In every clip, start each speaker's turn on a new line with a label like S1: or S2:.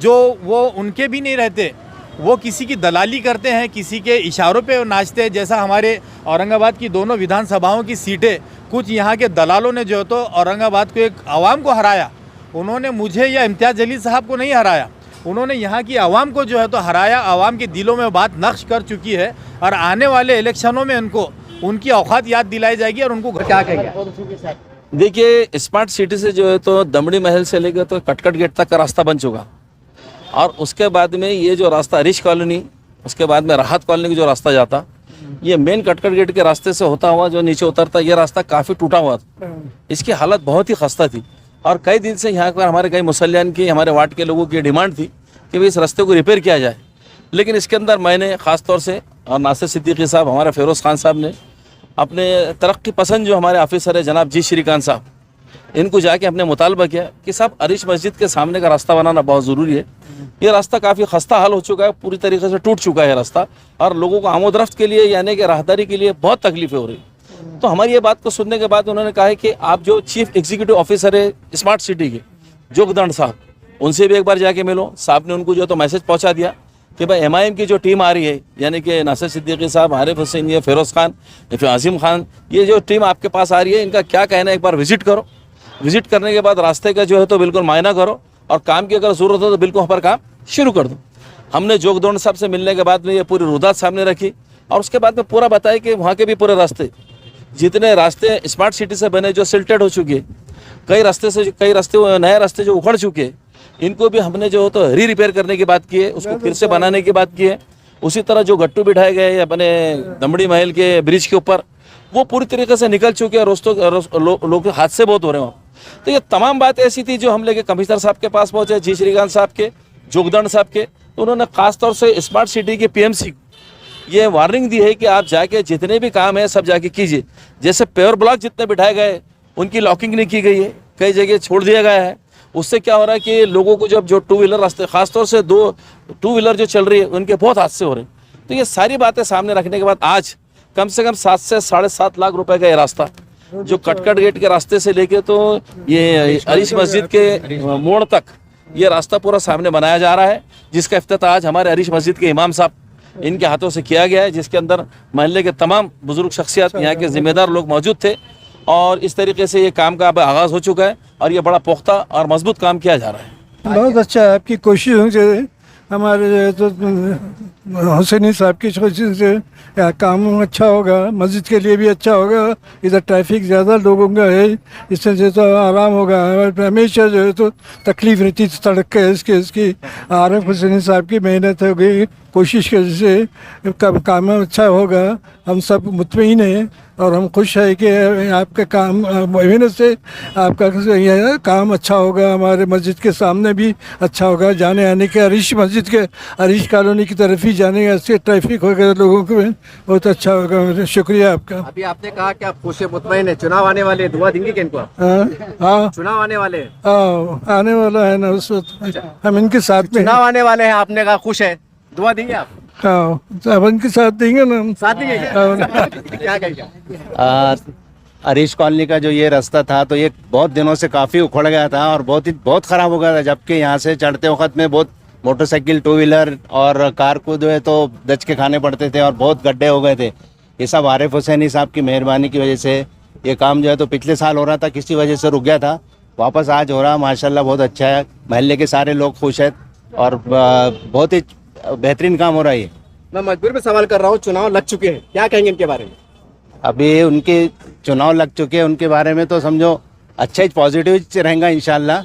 S1: जो वो उनके भी नहीं रहते, वो किसी की दलाली करते हैं, किसी के इशारों पे नाचते हैं। जैसा हमारे औरंगाबाद की दोनों विधानसभाओं की सीटें कुछ यहाँ के दलालों ने जो है तो औरंगाबाद को एक आवाम को हराया। उन्होंने मुझे या इम्तियाज़ जलील साहब को नहीं हराया, उन्होंने यहाँ की आवाम को जो है तो हराया। आवाम के दिलों में बात नक्श कर चुकी है और आने वाले इलेक्शनों में उनको उनकी औकात याद दिलाई जाएगी और उनको क्या कहेंगे।
S2: देखिए, स्मार्ट सिटी से जो है तो दमड़ी महल से लेकर तो कटकट गेट तक का रास्ता बन चुका, और उसके बाद में ये जो रास्ता रिच कॉलोनी, उसके बाद में राहत कॉलोनी का जो रास्ता जाता, ये मेन कटकट गेट के रास्ते से होता हुआ जो नीचे उतरता, ये रास्ता काफ़ी टूटा हुआ था। इसकी हालत बहुत ही खस्ता थी और कई दिन से यहाँ पर हमारे कई मुसल्लियान की, हमारे वार्ड के लोगों की डिमांड थी कि भाई इस रास्ते को रिपेयर किया जाए। लेकिन इसके अंदर मैंने ख़ास तौर से और नासिर सिद्दीकी साहब, हमारा फिरोज़ खान साहब ने अपने तरक्की पसंद जो हमारे ऑफिसर है जनाब जी श्रीकांत साहब, इनको जाके हमने मुतालबा किया कि साहब अरिश मस्जिद के सामने का रास्ता बनाना बहुत ज़रूरी है। ये रास्ता काफ़ी खस्ता हाल हो चुका है, पूरी तरीके से टूट चुका है रास्ता, और लोगों को आमोदरफ्त के लिए यानी कि राहदारी के लिए बहुत तकलीफें हो रही। तो हमारी ये बात को सुनने के बाद उन्होंने कहा है कि आप जो चीफ एग्जीक्यूटिव ऑफिसर है स्मार्ट सिटी के जोगदंड साहब, उनसे भी एक बार जाके मिलो। साहब ने उनको जो तो मैसेज पहुँचा दिया कि भाई MIM की जो टीम आ रही है, यानी कि नासिर सिद्दीकी साहब, आरिफ हुसैन, ये फिरोज़ खान, ये आज़िम खान, ये जो टीम आपके पास आ रही है, इनका क्या कहना है एक बार विजिट करो। विजिट करने के बाद रास्ते का जो है तो बिल्कुल मायना करो और काम की अगर ज़रूरत हो तो बिल्कुल वहाँ पर काम शुरू कर दो। हमने जोगदंड साहब से मिलने के बाद में ये पूरी रुदात सामने रखी और उसके बाद में पूरा बताया कि वहाँ के भी पूरे रास्ते, जितने रास्ते स्मार्ट सिटी से बने जो सिल्टेड हो चुके, कई रास्ते नए रास्ते जो उखड़ चुके, इनको भी हमने जो तो रिपेयर करने की बात की है, उसको फिर से बनाने की बात की है। उसी तरह जो गट्टू बिठाए गए अपने दमड़ी महल के ब्रिज के ऊपर, वो पूरी तरीके से निकल चुके हैं। लोग हादसे बहुत हो रहे हैं। तो ये तमाम बात ऐसी थी जो हम लेके कमिश्नर साहब के पास पहुंचे, जी श्रीकांत साहब के, जोगदंड साहब के। तो उन्होंने खास तौर से स्मार्ट सिटी के PMC ये वार्निंग दी है कि आप जाके जितने भी काम है सब जाके कीजिए। जैसे पेवर ब्लॉक जितने बिठाए गए उनकी लॉकिंग नहीं की गई है, कई जगह छोड़ दिया गया है। उससे क्या हो रहा है कि लोगों को जब जो टू व्हीलर रास्ते, खासतौर से 2 टू व्हीलर जो चल रही है, उनके बहुत हादसे हो रहे हैं। तो ये सारी बातें सामने रखने के बाद आज कम से कम 7 से 7.5 लाख रुपए का ये रास्ता जो कटकट गेट के रास्ते से लेके तो ये अरिश मस्जिद के मोड़ तक ये रास्ता पूरा सामने बनाया जा रहा है, जिसका इफ्तिताह आज हमारे अरिश मस्जिद के इमाम साहब इनके हाथों से किया गया है, जिसके अंदर महल्ले के तमाम बुजुर्ग शख्सियत, यहाँ के जिम्मेदार लोग मौजूद थे। और इस तरीके से ये काम का अब आगाज़ हो चुका है और ये बड़ा पुख्ता और मजबूत काम किया जा रहा है।
S3: बहुत अच्छा है आपकी कोशिशों से, हमारे तो हुसैनी साहब की कोशिश से काम अच्छा होगा, मस्जिद के लिए भी अच्छा होगा। इधर ट्रैफिक ज़्यादा लोगों का है, इससे जो तो आराम होगा। हमेशा जो है तो तकलीफ रहती थी सड़क के इसकी आरिफ हुसैनी साहब की मेहनत हो गई, कोशिश के से काम अच्छा होगा। हम सब मुतमईन हैं और हम खुश है कि आपका काम मेहनत से आपका यह काम अच्छा होगा। हमारे मस्जिद के सामने भी अच्छा होगा, जाने आने के अरिश मस्जिद के अरिश कॉलोनी की तरफ ही जाने का ट्रैफिक होगा लोगों को, बहुत अच्छा होगा। शुक्रिया आपका।
S4: अभी आपने कहा कि आप खुश मुतमईन है, चुनाव आने वाले, दुआ देंगे कि इनको?
S3: हाँ,
S4: चुनाव आने वाले,
S3: आने वाला है ना, उस वक्त हम इनके साथ में।
S4: चुनाव आने वाले हैं, आपने कहा खुश है, दुआ देंगे आप?
S3: हाँ, अब इनके साथ देंगे ना,
S4: साथ देंगे क्या कहेंगे?
S5: अरिश कॉलोनी का जो ये रास्ता था तो ये बहुत दिनों से काफ़ी उखड़ गया था और बहुत ख़राब हो गया था, जबकि यहाँ से चढ़ते वक्त में बहुत मोटरसाइकिल, 2 व्हीलर और कार को जो है तो दच के खाने पड़ते थे और बहुत गड्ढे हो गए थे। ये सब आरिफ हुसैनी साहब की मेहरबानी की वजह से ये काम जो है तो पिछले साल हो रहा था, किसी वजह से रुक गया था, वापस आज हो रहा। माशाल्लाह बहुत अच्छा है, महल्ले के सारे लोग खुश हैं और बहुत ही बेहतरीन काम हो रहा है।
S4: मैं मजबूर में सवाल कर रहा हूँ, चुनाव लग चुके हैं, क्या कहेंगे इनके बारे में?
S5: अभी उनके चुनाव लग चुके हैं, उनके बारे में तो समझो अच्छा ही पॉजिटिव रहेगा इंशाल्लाह,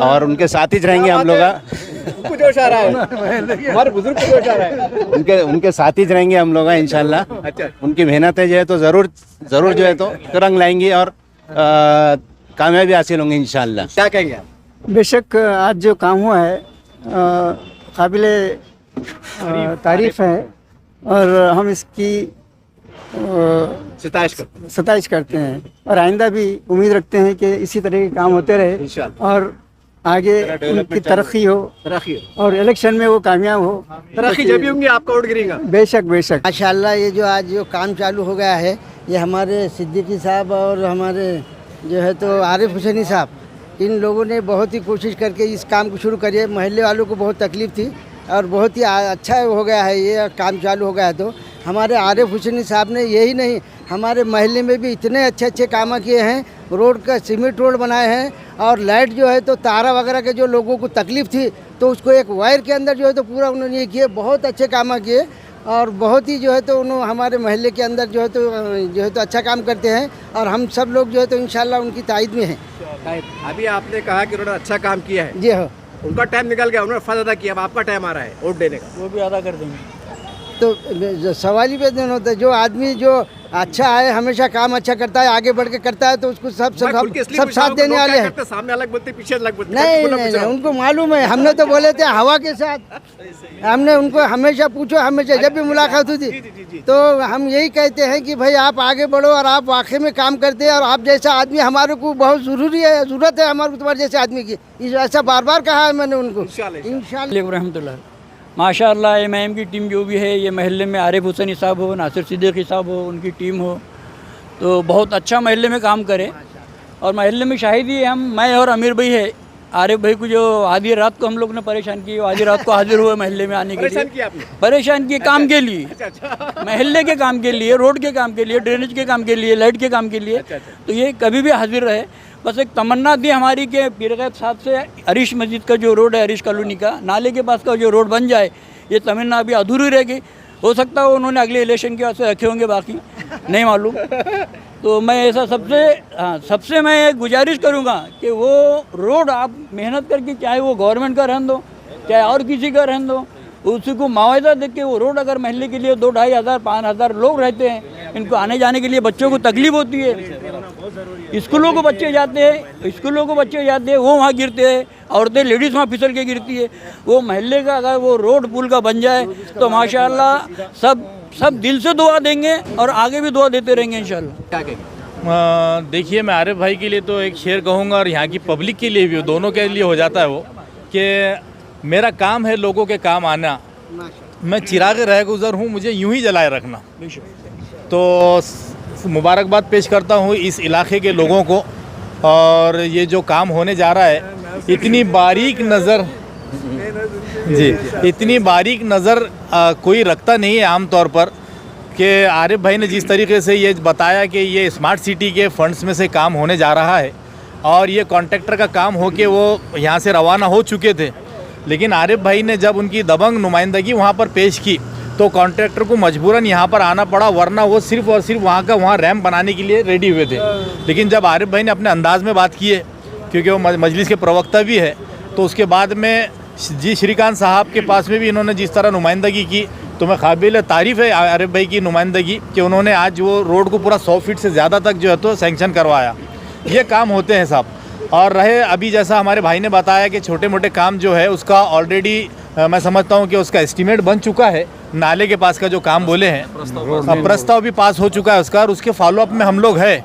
S5: और उनके साथ ही रहेंगे हम लोग।
S4: उनको जोश आ रहा है, हमारे बुजुर्ग को जोश आ रहा है,
S5: उनके साथ ही रहेंगे हम लोग इंशाल्लाह।
S4: अच्छा,
S5: उनकी मेहनतें जो है तो जरूर जो है तो रंग लाएंगी और कामयाबी हासिल होंगी इंशाल्लाह।
S4: क्या कहेंगे आप?
S6: बेशक आज जो काम हुआ है काबिल तारीफ है और हम इसकी सताइश करते हैं और आइंदा भी उम्मीद रखते हैं कि इसी तरह के काम होते रहे
S4: इंशाल्लाह
S6: और आगे उनकी तरक्की हो और इलेक्शन में वो कामयाब हो।
S4: तरक्की जब भी होंगी आपका वोट गिरेगा।
S6: बेशक बेशक।
S7: माशाल्लाह ये जो आज जो काम चालू हो गया है, ये हमारे सिद्दीकी साहब और हमारे जो है तो आरिफ हुसैनी साहब, इन लोगों ने बहुत ही कोशिश करके इस काम को शुरू करिए। मोहल्ले वालों को बहुत तकलीफ थी और बहुत ही अच्छा हो गया है ये काम चालू हो गया है। तो हमारे आरिफ हुसैनी साहब ने यही नहीं, हमारे मोहल्ले में भी इतने अच्छे अच्छे काम किए हैं। रोड का सीमेंट रोड बनाए हैं और लाइट जो है तो तारा वगैरह के जो लोगों को तकलीफ थी तो उसको एक वायर के अंदर जो है तो पूरा उन्होंने ये किए। बहुत अच्छे काम किए और बहुत ही जो है तो उन्होंने हमारे मोहल्ले के अंदर जो है तो अच्छा काम करते हैं और हम सब लोग जो है तो इंशाल्लाह उनकी तायद में हैं।
S4: अभी आपने कहा कि उन्होंने अच्छा काम किया है,
S7: जी हाँ,
S4: उनका टाइम निकल गया, उन्होंने फर्ज अदा किया, अब आपका टाइम आ रहा है वोट देने का।
S6: वो भी अदा कर देंगे।
S7: तो जो सवाल ही पे होता है, जो आदमी जो अच्छा है हमेशा काम अच्छा करता है, आगे बढ़ के करता है तो उसको सब साथ देने वाले हैं।
S4: सामने अलग बोलते पीछे अलग बोलते।
S7: नहीं, उनको मालूम है। हमने तो बोले थे हवा के साथ, हमने उनको हमेशा पूछो, हमेशा जब भी मुलाकात हुई थी तो हम यही कहते हैं कि भाई आप आगे बढ़ो और आप वाकई में काम करते हैं और आप जैसा आदमी हमारे को बहुत ज़रूरी है, ज़रूरत है हमारे को तुम्हारे जैसे आदमी की। ऐसा बार बार कहा है मैंने उनको। इंशाल्लाह
S6: रहमतुल्लाह माशाअल्लाह एमआईएम की टीम जो भी है, ये महल्ले में आरिफ हुसैनी साहब हो, नासिर सिद्दीकी साहब हो, उनकी टीम हो, तो बहुत अच्छा महल्ले में काम करे। और महल्ले में शाहिद ही हम, मैं और अमीर भाई है। आरिफ भाई को जो आधी रात को हम लोग ने परेशान की, आधी रात को हाजिर हुए महल्ले में आने के लिए। परेशान किए काम के लिए, महल्ले के काम के लिए, रोड के काम के लिए, ड्रेनेज के काम के लिए, लाइट के काम के लिए। तो ये कभी भी हाजिर रहे। बस एक तमन्ना थी हमारी कि पीरगैब साहब से अरिश मस्जिद का जो रोड है, अरिश कॉलोनी का नाले के पास का जो रोड बन जाए, ये तमन्ना अभी अधूरी रहेगी। हो सकता है उन्होंने अगले इलेक्शन के वास्ते रखे होंगे, बाकी नहीं मालूम। तो मैं ऐसा सबसे मैं गुजारिश करूँगा कि वो रोड आप मेहनत करके, चाहे वो गवर्नमेंट का रहने दो, चाहे और किसी का रहने दो, उसी को मुआवजा दे के वो रोड अगर महल्ले के लिए 2-2.5 हज़ार 5 हज़ार लोग रहते हैं, इनको आने जाने के लिए बच्चों को तकलीफ होती है। स्कूलों को बच्चे जाते हैं, वो वहाँ गिरते हैं, औरतें लेडीज़ वहाँ फिसल के गिरती है। वो महल्ले का अगर वो रोड पुल का बन जाए तो माशाअल्लाह सब दिल से दुआ देंगे और आगे भी दुआ देते रहेंगे इंशाअल्लाह।
S1: देखिए, मैं आरिफ भाई के लिए तो एक शेर कहूँगा और यहाँ की पब्लिक के लिए भी, दोनों के लिए हो जाता है वो, कि मेरा काम है लोगों के काम आना, मैं चिराग रह गुज़र हूँ, मुझे यूं ही जलाए रखना। तो मुबारकबाद पेश करता हूँ इस इलाके के लोगों को। और ये जो काम होने जा रहा है, इतनी बारीक नज़र कोई रखता नहीं है आम तौर पर, कि आरिफ भाई ने जिस तरीके से ये बताया कि ये स्मार्ट सिटी के फंड्स में से काम होने जा रहा है और ये कॉन्ट्रैक्टर का काम हो के वो यहाँ से रवाना हो चुके थे, लेकिन आरिफ भाई ने जब उनकी दबंग नुमाइंदगी वहाँ पर पेश की तो कॉन्ट्रैक्टर को मजबूरन यहाँ पर आना पड़ा, वरना वो सिर्फ और सिर्फ वहाँ रैम्प बनाने के लिए रेडी हुए थे। लेकिन जब आरिफ भाई ने अपने अंदाज में बात की है, क्योंकि वो मजलिस के प्रवक्ता भी है, तो उसके बाद में जी श्रीकांत साहब के पास में भी इन्होंने जिस तरह नुमाइंदगी की, तो मैं काबिल तारीफ़ है आरिफ भाई की नुमाइंदगी कि उन्होंने आज वो रोड को पूरा 100 फीट से ज़्यादा तक जो है तो सैंक्शन करवाया। ये काम होते हैं साहब। और रहे अभी जैसा हमारे भाई ने बताया कि छोटे मोटे काम जो है उसका ऑलरेडी मैं समझता हूँ कि उसका एस्टीमेट बन चुका है। नाले के पास का जो काम बोले हैं, प्रस्ताव भी पास हो चुका है उसका, और उसके फॉलोअप में हम लोग हैं।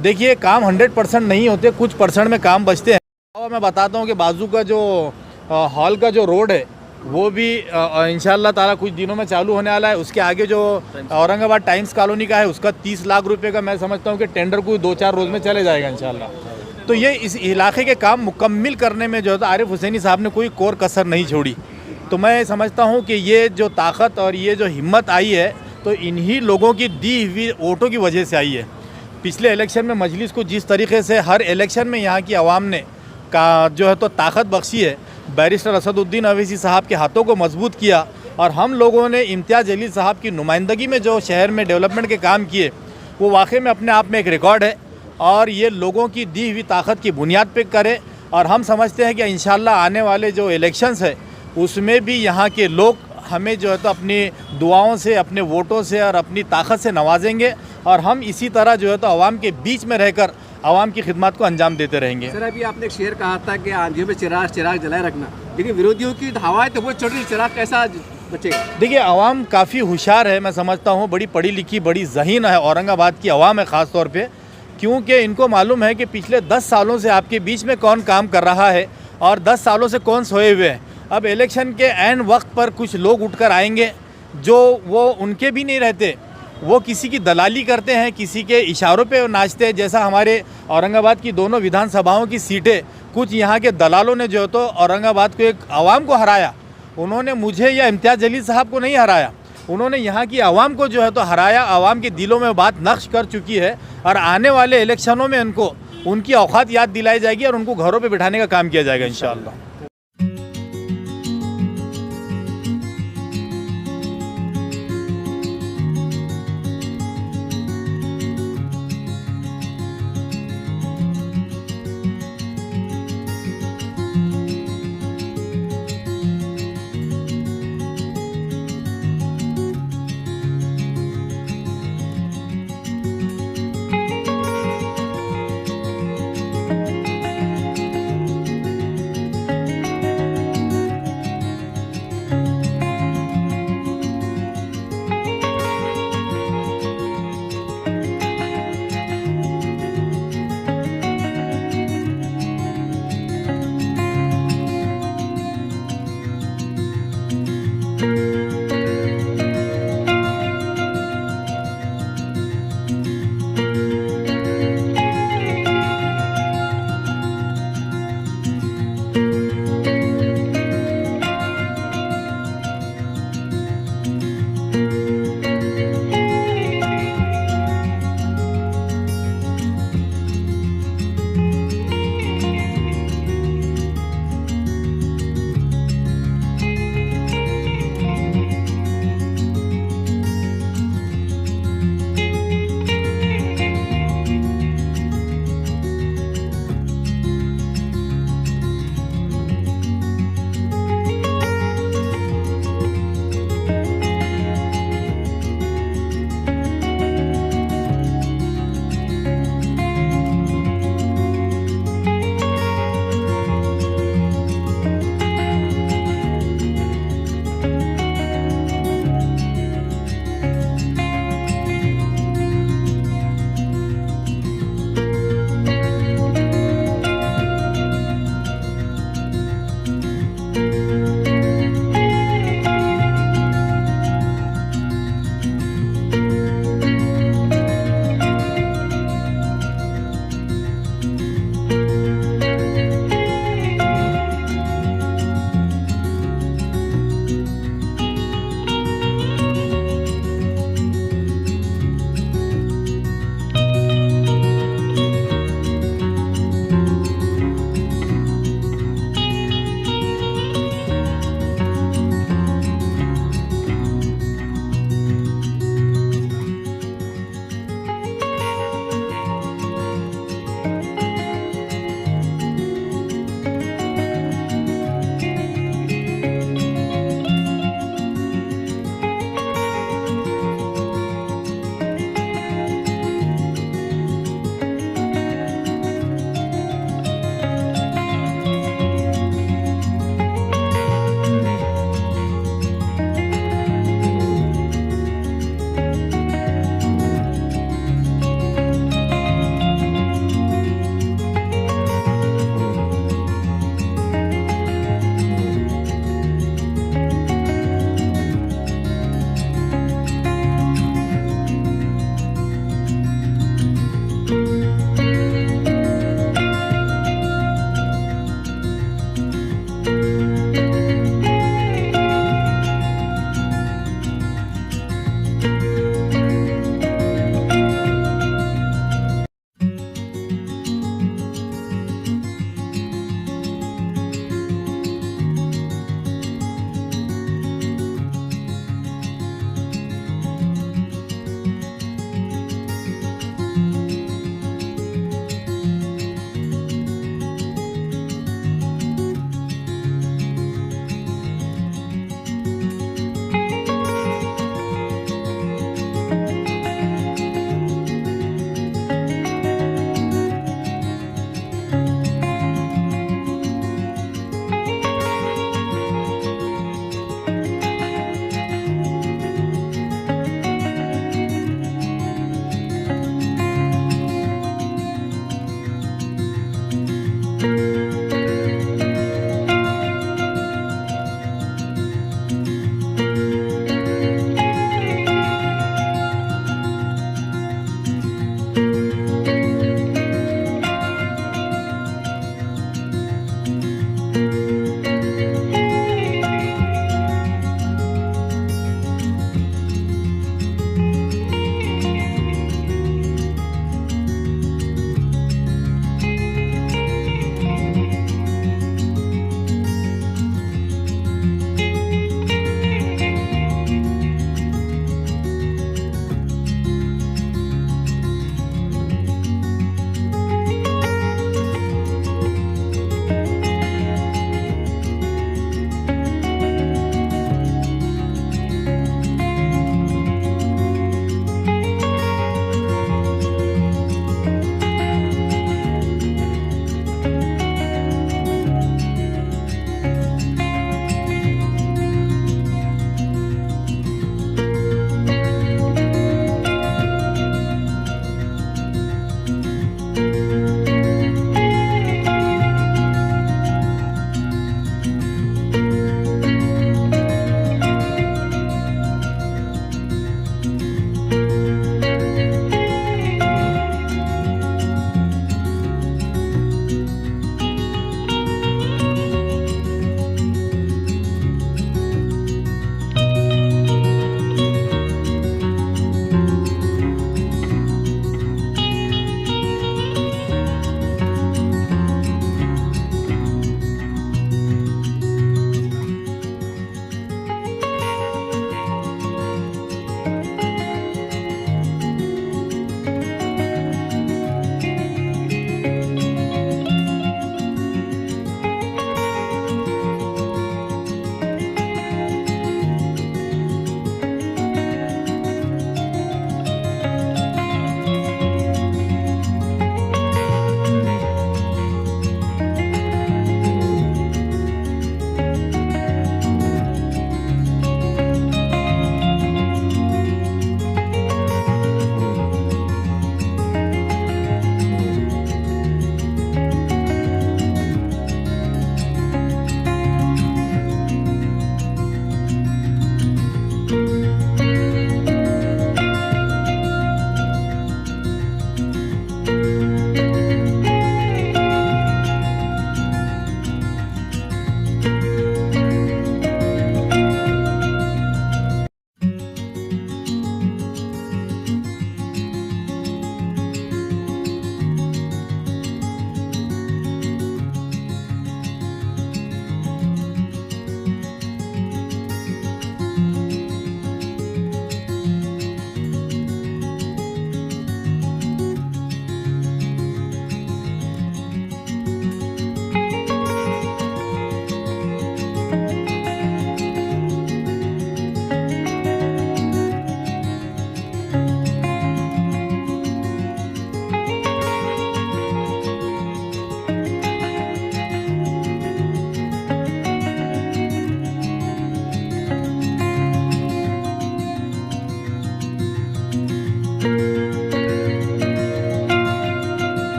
S1: देखिए, काम 100% नहीं होते, कुछ % में काम बचते हैं। और मैं बताता हूँ कि बाजू का जो हॉल का जो रोड है वो भी इंशाल्लाह ताला कुछ दिनों में चालू होने वाला है। उसके आगे जो औरंगाबाद टाइम्स कॉलोनी का है, उसका 30 लाख रुपए का मैं समझता हूँ कि टेंडर कोई 2-4 रोज़ में चले जाएगा इंशाल्लाह। तो ये इस इलाके के काम मुकम्मिल करने में जो है तो आरिफ हुसैनी साहब ने कोई कोर कसर नहीं छोड़ी। तो मैं समझता हूँ कि ये जो ताकत और ये जो हिम्मत आई है तो इन्हीं लोगों की दी हुई वोटों की वजह से आई है। पिछले इलेक्शन में मजलिस को जिस तरीके से हर इलेक्शन में यहाँ की आवाम ने का जो है तो ताकत बख्शी है, बैरिस्टर असदुद्दीन अवैसी साहब के हाथों को मजबूत किया, और हम लोगों ने इम्तियाज़ जलील साहब की नुमाइंदगी में जो शहर में डेवलपमेंट के काम किए, वो वाकई में अपने आप में एक रिकॉर्ड है। और ये लोगों की दी हुई ताकत की बुनियाद पे करे, और हम समझते हैं कि इंशाल्लाह आने वाले जो इलेक्शंस है उसमें भी यहाँ के लोग हमें जो है तो अपनी दुआओं से, अपने वोटों से और अपनी ताकत से नवाजेंगे, और हम इसी तरह जो है तो आवाम के बीच में रहकर आवाम की खिदमत को अंजाम देते रहेंगे।
S4: सर, अभी आपने एक शेर कहा था कि आंधियों में चिराग जलाए रखना, लेकिन विरोधियों की हवा है तो वो छोटी चिराग कैसा बचेगा?
S1: देखिए, आवाम काफ़ी होशियार है, मैं समझता हूँ बड़ी पढ़ी लिखी, बड़ी ज़हीन है औरंगाबाद की आवाम है ख़ास तौर पे, क्योंकि इनको मालूम है कि पिछले 10 सालों से आपके बीच में कौन काम कर रहा है और 10 सालों से कौन सोए हुए हैं। अब इलेक्शन के ऐन वक्त पर कुछ लोग उठकर आएंगे जो वो उनके भी नहीं रहते, वो किसी की दलाली करते हैं, किसी के इशारों पे वो नाचते हैं। जैसा हमारे औरंगाबाद की दोनों विधानसभाओं की सीटें कुछ यहाँ के दलालों ने जो है तो औरंगाबाद को एक आवाम को हराया। उन्होंने मुझे या इम्तियाज़ जलील साहब को नहीं हराया, उन्होंने यहाँ की आवाम को जो है तो हराया। आवाम के दिलों में बात नक्श कर चुकी है और आने वाले इलेक्शनों में उनको उनकी औकात याद दिलाई जाएगी और उनको घरों पे बिठाने का काम किया जाएगा इंशाअल्लाह।